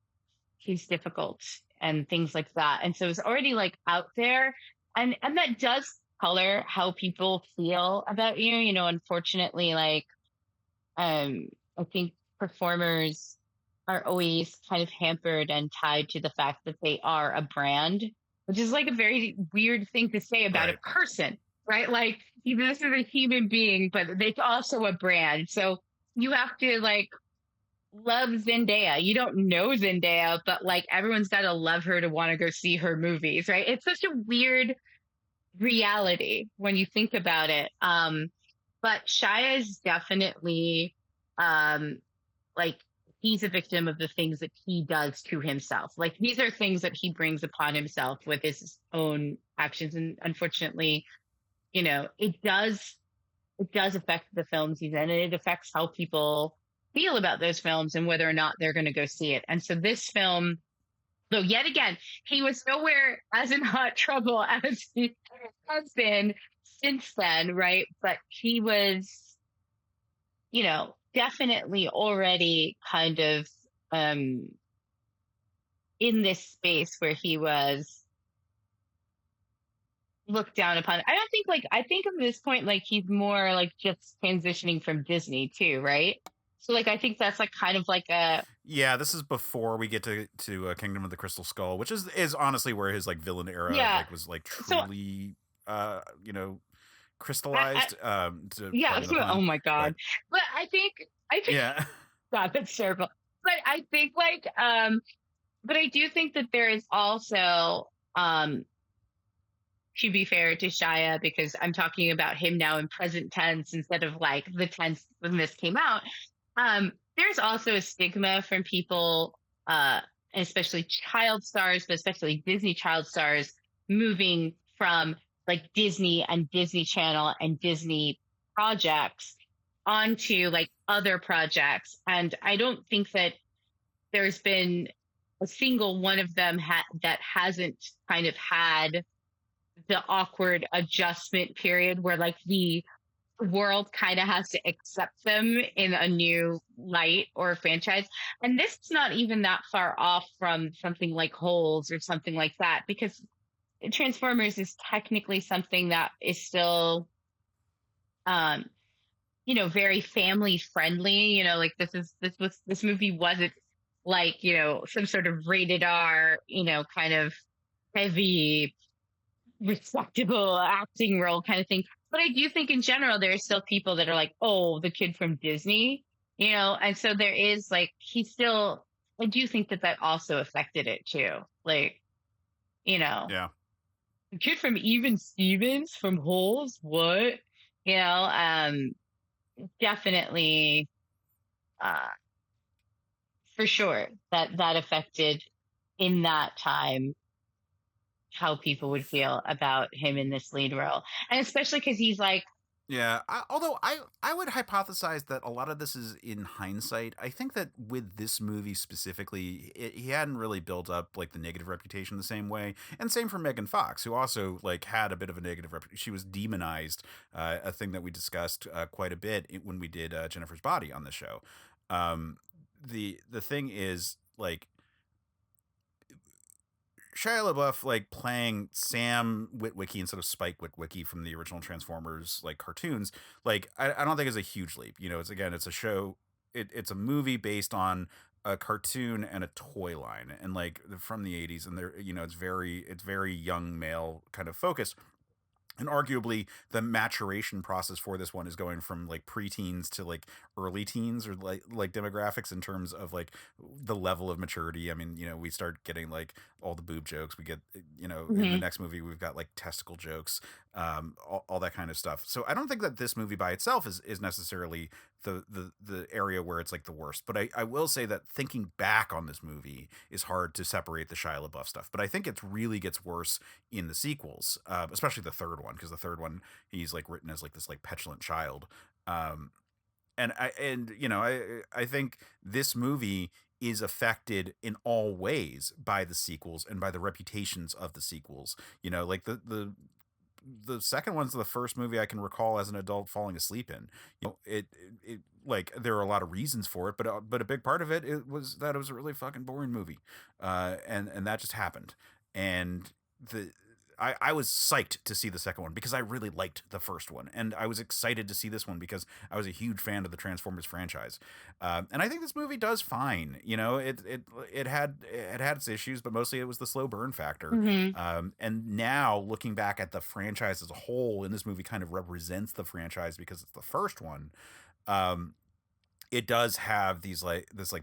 he's difficult and things like that. And so it's already like out there. And that does color how people feel about you. You know, unfortunately, like I think performers are always kind of hampered and tied to the fact that they are a brand, which is like a very weird thing to say about a Right. person, right? Like, this is a human being, but it's also a brand. So you have to like love Zendaya. You don't know Zendaya, but like everyone's got to love her to want to go see her movies, right? It's such a weird reality when you think about it. But Shia is definitely um like he's a victim of the things that he does to himself. Like these are things that he brings upon himself with his own actions. And unfortunately, you know, it does affect the films he's in, and it affects how people feel about those films and whether or not they're going to go see it. And so this film, though, yet again, he was nowhere as in hot trouble as he has been since then, right? But he was, you know, definitely already kind of in this space where he was looked down upon. I don't think like I think at this point like he's more like just transitioning from Disney too, right? So like I think that's like kind of like a Yeah, this is before we get to Kingdom of the Crystal Skull, which is honestly where his like villain era yeah. like was like So truly you know, crystallized. To yeah. pardon the pun, Oh my but god. But I think yeah, God, that's terrible. But I think like but I do think that there is also to be fair to Shia, because I'm talking about him now in present tense instead of like the tense when this came out. There's also a stigma from people, especially child stars, but especially Disney child stars, moving from like Disney and Disney Channel and Disney projects onto like other projects. And I don't think that there's been a single one of them that hasn't kind of had the awkward adjustment period where like the world kind of has to accept them in a new light or franchise. And this is not even that far off from something like Holes or something like that, because Transformers is technically something that is still um you know, very family friendly. You know, like this movie wasn't like, you know, some sort of rated R, you know, kind of heavy respectable acting role kind of thing. But I do think in general there are still people that are like, oh, the kid from Disney, you know, and so there is like he still. I do think that also affected it too. Like, you know, yeah. the kid from Even Stevens from Holes, what, you know, definitely, for sure that affected in that time how people would feel about him in this lead role, and especially because he's like, Yeah, although I would hypothesize that a lot of this is in hindsight. I think that with this movie specifically, he hadn't really built up like the negative reputation the same way, and same for Megan Fox, who also like had a bit of a negative reputation. She was demonized, a thing that we discussed quite a bit when we did Jennifer's Body on the show. The thing is like Shia LaBeouf like playing Sam Witwicky instead of Spike Witwicky from the original Transformers like cartoons, like I don't think is a huge leap. You know, it's a show, it's a movie based on a cartoon and a toy line, and like from the 80s, and they're, you know, it's very young male kind of focused. And arguably the maturation process for this one is going from like preteens to like early teens, or like demographics in terms of like the level of maturity. I mean, you know, we start getting like all the boob jokes. We get, you know, in the next movie we've got like testicle jokes, all that kind of stuff. So I don't think that this movie by itself is necessarily the area where it's like the worst. But I will say that thinking back on this movie is hard to separate the Shia LaBeouf stuff. But I think it really gets worse in the sequels, especially the third one, because the third one he's like written as like this like petulant child. And you know, I think this movie is affected in all ways by the sequels and by the reputations of the sequels. You know, like the second one's the first movie I can recall as an adult falling asleep in. You know, it like there are a lot of reasons for it, but a big part of it was that it was a really fucking boring movie, and that just happened. And I was psyched to see the second one because I really liked the first one, and I was excited to see this one because I was a huge fan of the Transformers franchise. And I think this movie does fine. You know, it had its issues, but mostly it was the slow burn factor. And now looking back at the franchise as a whole, and this movie kind of represents the franchise because it's the first one. It does have this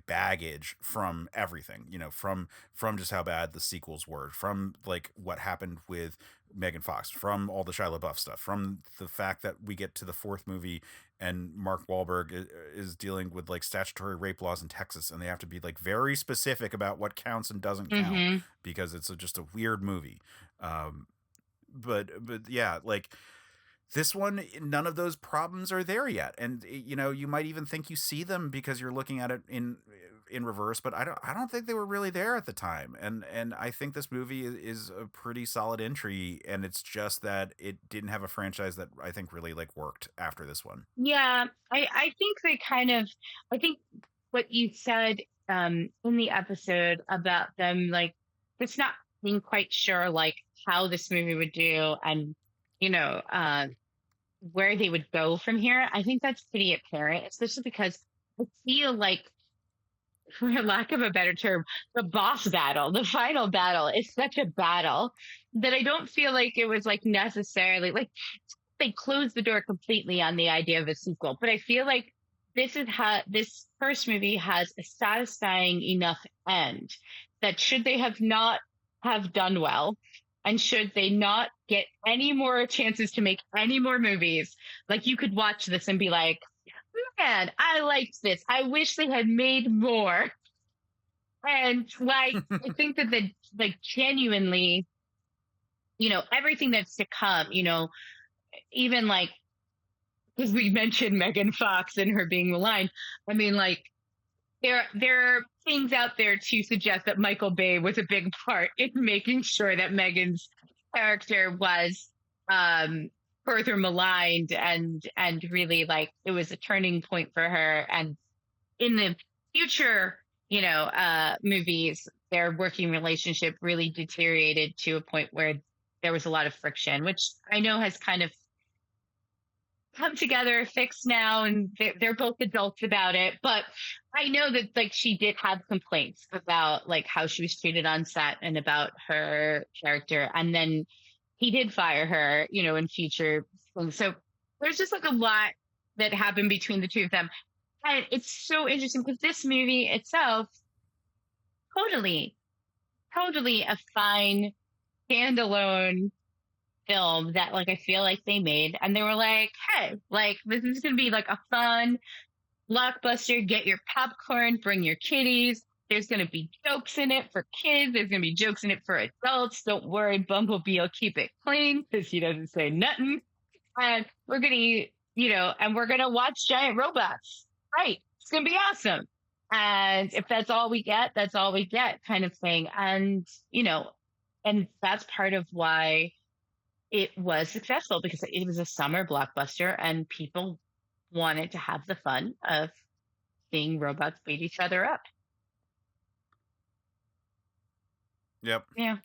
baggage from everything, you know, from just how bad the sequels were, from like what happened with Megan Fox, from all the Shia LaBeouf stuff, from the fact that we get to the fourth movie and Mark Wahlberg is dealing with like statutory rape laws in Texas, and they have to be like very specific about what counts and doesn't count because it's just a weird movie. But yeah, like. This one, none of those problems are there yet, and you know you might even think you see them because you're looking at it in reverse. But I don't think they were really there at the time, and I think this movie is a pretty solid entry, and it's just that it didn't have a franchise that I think really like worked after this one. Yeah, I think I think what you said in the episode about them like just not being quite sure like how this movie would do, and you know. Where they would go from here, I think that's pretty apparent, especially because I feel like, for lack of a better term, the boss battle, the final battle is such a battle that I don't feel like it was like necessarily like they closed the door completely on the idea of a sequel. But I feel like this first movie has a satisfying enough end that should they have not have done well, and should they not get any more chances to make any more movies, like you could watch this and be like, man, I liked this. I wish they had made more. And like, I think that like genuinely, you know, everything that's to come, you know, even like, because we mentioned Megan Fox and her being maligned. I mean, like, there are things out there to suggest that Michael Bay was a big part in making sure that Megan's character was further maligned and really like it was a turning point for her. And in the future, you know, movies, their working relationship really deteriorated to a point where there was a lot of friction, which I know has kind of come together, fixed now, and they're both adults about it. But I know that like she did have complaints about like how she was treated on set and about her character, and then he did fire her, you know, in future things. So there's just like a lot that happened between the two of them, and it's so interesting because this movie itself, totally a fine standalone film that like I feel like they made, and they were like, hey, like this is gonna be like a fun blockbuster, get your popcorn, bring your kiddies, there's gonna be jokes in it for kids, there's gonna be jokes in it for adults, don't worry, Bumblebee will keep it clean because he doesn't say nothing, and we're gonna watch giant robots, right? It's gonna be awesome. And if that's all we get, that's all we get, kind of thing. And you know, and that's part of why it was successful, because it was a summer blockbuster and people wanted to have the fun of seeing robots beat each other up. Yep. Yeah.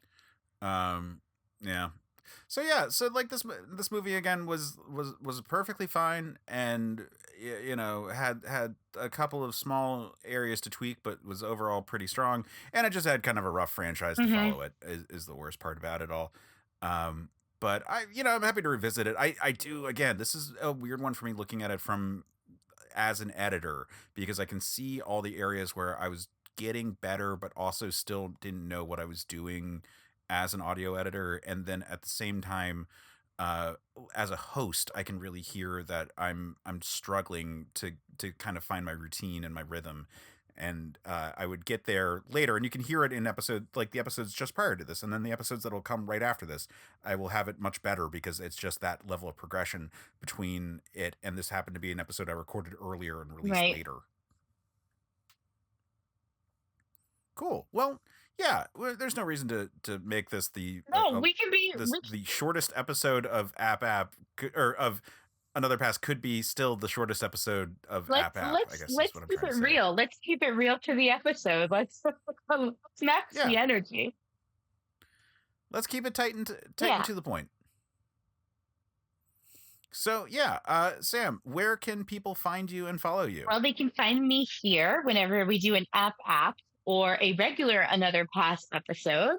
Yeah. So like this movie again was perfectly fine, and you know had a couple of small areas to tweak, but was overall pretty strong, and it just had kind of a rough franchise to follow it is the worst part about it all. But I'm happy to revisit it. I do, again, this is a weird one for me looking at it as an editor, because I can see all the areas where I was getting better, but also still didn't know what I was doing as an audio editor. And then at the same time, as a host, I can really hear that I'm struggling to kind of find my routine and my rhythm. And I would get there later, and you can hear it in the episodes just prior to this, and then the episodes that will come right after this, I will have it much better, because it's just that level of progression between it. And this happened to be an episode I recorded earlier and released later. Cool. Well, yeah, there's no reason to make this the shortest episode of of Another Pass could be still the shortest episode of App, I guess. Let's keep it real. Let's keep it real to the episode. Let's max the energy. Let's keep it tight and Yeah. to the point. So, Sam, where can people find you and follow you? Well, they can find me here whenever we do an app or a regular Another Pass episode.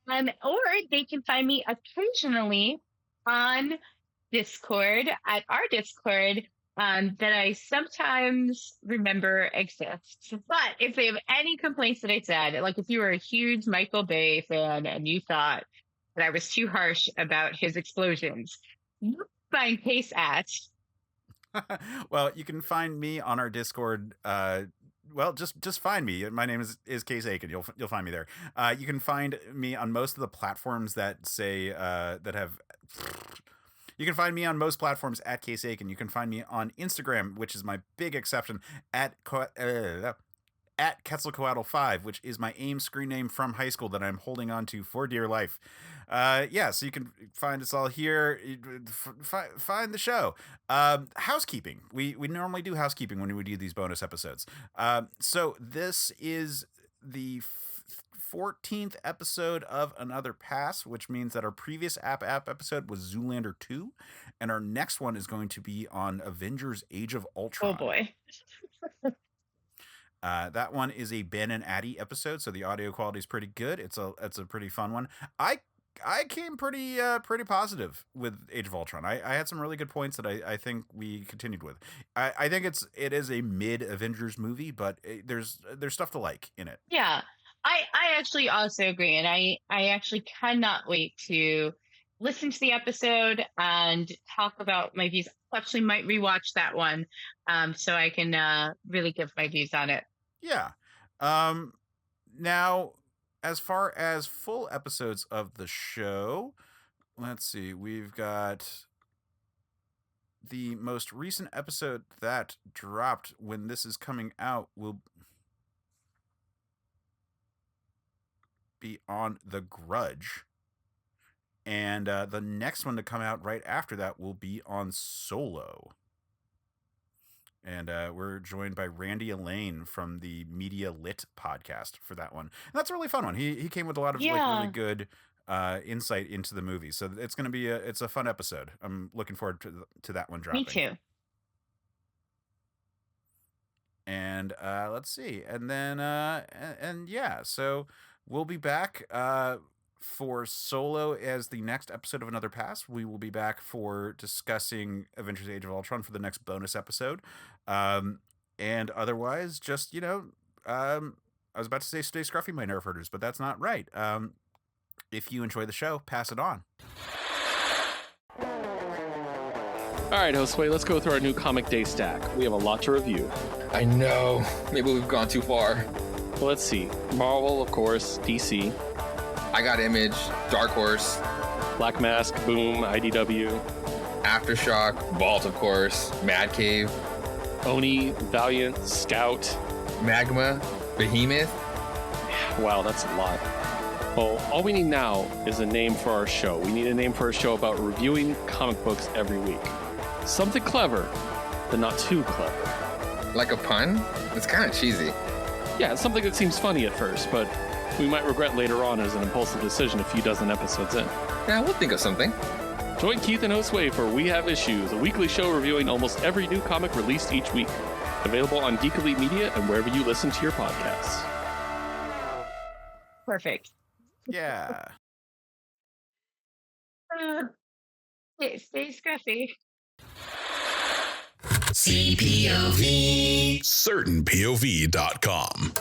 Or they can find me occasionally on Discord at our Discord that I sometimes remember exists. But if they have any complaints that I said, like if you were a huge Michael Bay fan and you thought that I was too harsh about his explosions, you can find Case at. Well, you can find me on our Discord. Well, just find me. My name is Case Aiken. You'll find me there. You can find me on most of the platforms that say that have. You can find me on most platforms at Case Aiken. You can find me on Instagram, which is my big exception, at Quetzalcoatl5, which is my AIM screen name from high school that I'm holding on to for dear life. So you can find us all here. Find the show. Housekeeping. We normally do housekeeping when we do these bonus episodes. So this is the 14th episode of Another Pass, which means that our previous app episode was Zoolander 2, and our next one is going to be on Avengers Age of Ultron. Oh boy. That one is a Ben and Addie episode, so the audio quality is pretty good. It's a pretty fun one. I came pretty positive with Age of Ultron. I had some really good points that I think we continued with. I think it is a mid Avengers movie, but there's stuff to like in it. Yeah. I actually also agree, and I actually cannot wait to listen to the episode and talk about my views. I actually might rewatch that one so I can really give my views on it. Yeah. Now, as far as full episodes of the show, let's see. We've got the most recent episode that dropped when this is coming out will be on The Grudge. And the next one to come out right after that will be on Solo. And we're joined by Randy Elaine from the Media Lit podcast for that one. And that's a really fun one. He came with a lot of like really good insight into the movie. So it's going to be it's a fun episode. I'm looking forward to that one dropping. Me too. And let's see. And then so we'll be back for Solo as the next episode of Another Pass. We will be back for discussing Avengers Age of Ultron for the next bonus episode. And otherwise, just, I was about to say stay scruffy, my nerf herders, but that's not right. If you enjoy the show, pass it on. All right, Josue, let's go through our new comic day stack. We have a lot to review. I know. Maybe we've gone too far. Well, let's see. Marvel, of course. DC. I got Image, Dark Horse, Black Mask, Boom, IDW. Aftershock, Vault, of course, Mad Cave, Oni, Valiant, Scout. Magma, Behemoth. Wow, that's a lot. Well, all we need now is a name for our show. We need a name for a show about reviewing comic books every week. Something clever, but not too clever. Like a pun? It's kind of cheesy. Yeah, it's something that seems funny at first, but we might regret later on as an impulsive decision a few dozen episodes in. Yeah, we'll think of something. Join Keith and Josue for We Have Issues, a weekly show reviewing almost every new comic released each week. Available on Geek Elite Media and wherever you listen to your podcasts. Perfect. Yeah. Stay scruffy. CPOV. CertainPOV.com.